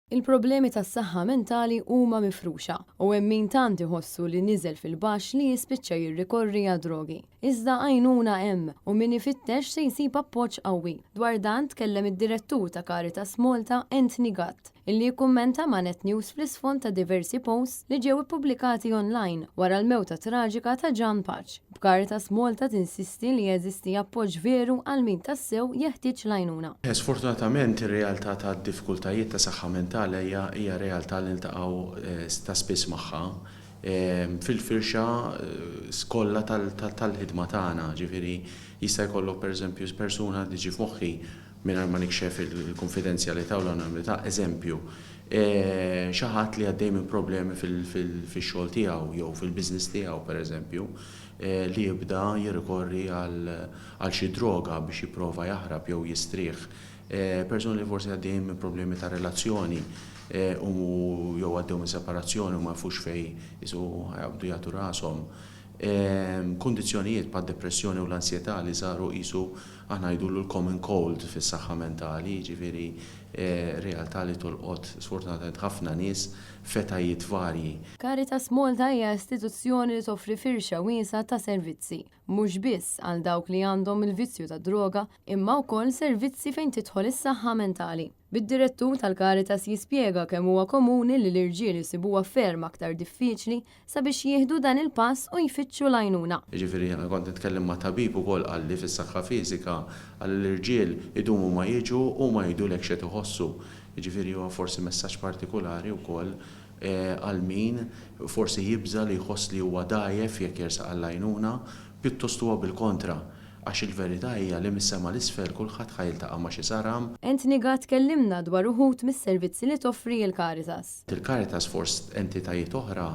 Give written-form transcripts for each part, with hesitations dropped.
Il-problemi tas-saħħa mentali huma mifruxa u hemm min tant iħossu li niżel fil-baxx li jispiċċa jirrikorri għad drogi. Iżda għajnuna hemm u min ifittex se jsib appoġġ qawwi. Dwar dan tkellem id-direttur ta' Caritas Malta Anthony Gatt, illi jikkummenta ma' Net News fl-isfond ta' diversi posts li ġew ippubblikati online wara l-mewta traġika ta' Jan Patch. B'Caritas Malta tinsisti li jeżisti appoġġ veru għal min tassew jeħtieġ l-għajnuna. Sfortunatament ir-realtà tad-diffikultajiet ta' saħħa mentali hija realtà li niltaqgħu ta' spiss magħha fil-firxa kollha tal-ħidma tagħna, ġifieri jista' jkollok pereżempju persuna li ġi f'moħħi mingħajr ma nikxef il-konfidenzjalità u l-anonimità, eżempju, xi ħadd li għaddej minn problemi fix-xogħol tiegħu jew fil-business tiegħu pereżempju li jibda jirrikorri għal xi droga biex jipprova jaħrab jew jistrieħ. Persuni li forsi għaddejjin minn problemi ta' relazzjoni u jew għaddew minn separazzjoni u ma jafux fejn jisu jabdu jagħtu rashom. Kundizzjonijiet bħad depressjoni u l-ansjetà li saru qisu aħna jdullu l-common cold fis-saħħa mentali, ġifieri realtà li tolqot sfortunatament ħafna nies fetajiet varji. Caritas Malta hija istituzzjoni li toffri firxa wiesa ta' servizzi, mhux biss għal dawk li għandhom il-vizzju ta' droga, imma wkoll servizzi fejn tidħol is-saħħa mentali. Bid-direttur tal-Caritas jispjega kemm huwa komuni li l-irġiel isibuha ferm aktar diffiċli sabiex jieħdu dan il-pass u jfittxu l-għajnuna. Ġifieri jiena kont nitkellem ma' tabib ukoll qalli fis-saħħa fiżika għal l-irġiel idumu ma jiġu u ma jgħidulek x'qed iħossu. Ġifieri huwa forsi messaġġ partikolari wkoll għal min forsi jibża li jħoss li huwa dgħajef jekk jersaq għall-għajnuna pjuttost huwa bil-kontra. Għax il-verità hija li mis-sema l-isfel kulħadd ħajiltaqa' ma' xi saram. Anthony Gatt kellimna dwar uħud mis-servizzi li toffri l-Caritas. Il-Caritas forsi entitajiet oħra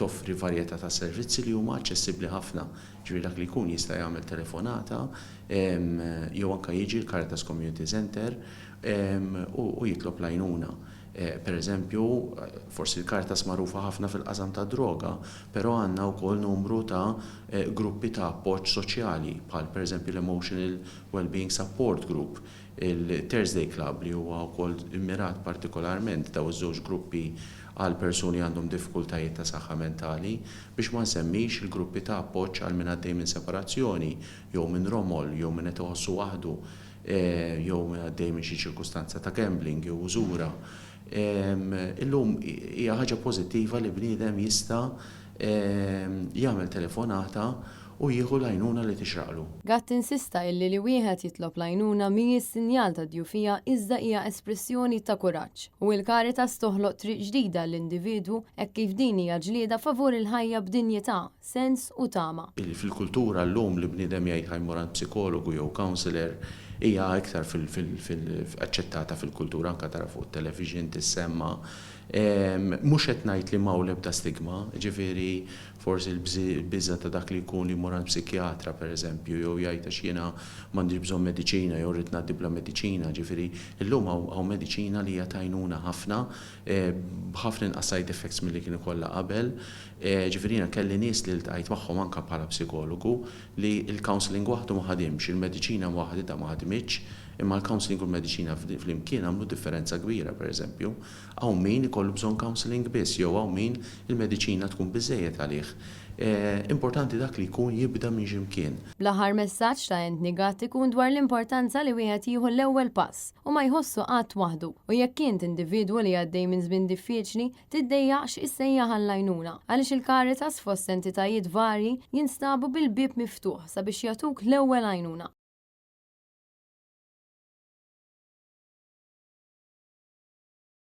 toffri varjetà ta' servizzi li huma aċċessibbli ħafna. Ġifieri dak li jkun jista' jagħmel telefonata jew anke jiġi l-Caritas Community Center u jitlob l-għajnuna. Per eżempju, forsi l-Caritas magħrufa ħafna fil-qasam ta' droga, però għandna wkoll numru ta' gruppi ta' appoġġ soċjali, bħal pereżempju l-Emotional Wellbeing Support Group, il-Thursday Club li huwa wkoll immirat partikolarment daw iż-żewġ gruppi għal persuni għandhom diffikultajiet ta' saħħa mentali biex ma nsemmix il-gruppi ta' appoġġ għal min għaddej minn separazzjoni, jew minn romol, jew minn qed iħossu waħdu, jew minn għaddej minn xi ċirkustanza ta' gambling jew użura. Illum hija ħaġa pożittiva li bniedem jista' jagħmel telefonata u jieħu l-għajnuna li tixraqlu. Gatt insista li wieħed jitlob l-għajnuna mhijiex sinjal ta' djufija iżda hija espressjoni ta' kuraġġ u l-Caritas toħloq triq ġdida l-individwu hekk kif din hija ġlieda favur il-ħajja b'dinjità, sens u tama. Fil-kultura llum li bniedem jgħid ħajmur għand psikologu jew counselor hija iktar aċċettata fil-kultura anke tara fuq television tissemma. Mhux qed ngħid li m'hawn l-ebda stigma, ġifieri forsi l-biża ta' dak li jkun li jmur għand psikjatra pereżempju jew jgħid għax jiena m'għandix bżonn mediċina jew rrid ngħaddi bla mediċina, ġifieri llum hawn mediċina li hija tajnuna ħafna b'ħafna inqas side effects milli kien ikollha qabel. Ġifieri jiena kelli nies li ltqajt magħhom anke bħala psikologu li l-counselling waħdu ma ħadimx, il-mediċina waħda ma ħadmitx, imma l-counselling u l-mediċina flimkien għamlu differenza kbira pereżempju. Hawn min ikollu bżonn counselling biss jew hawn min il-mediċina tkun biżżejjed għalih. Importanti dak li jkun jibda minn x'imkien. L-aħħar messaġġ ta' Anthony Gatt ikun dwar l-importanza li wieħed jieħu l-ewwel pass u ma jħossu qatt waħdu u jekk int individwu li għaddej minn żmien diffiċli tiddejjaqx issejjaħ għall-għajnuna għaliex il-Caritas fost entitajiet varji jinstabu bil-bieb miftuħ sabiex jagħtuk l-ewwel għajnuna.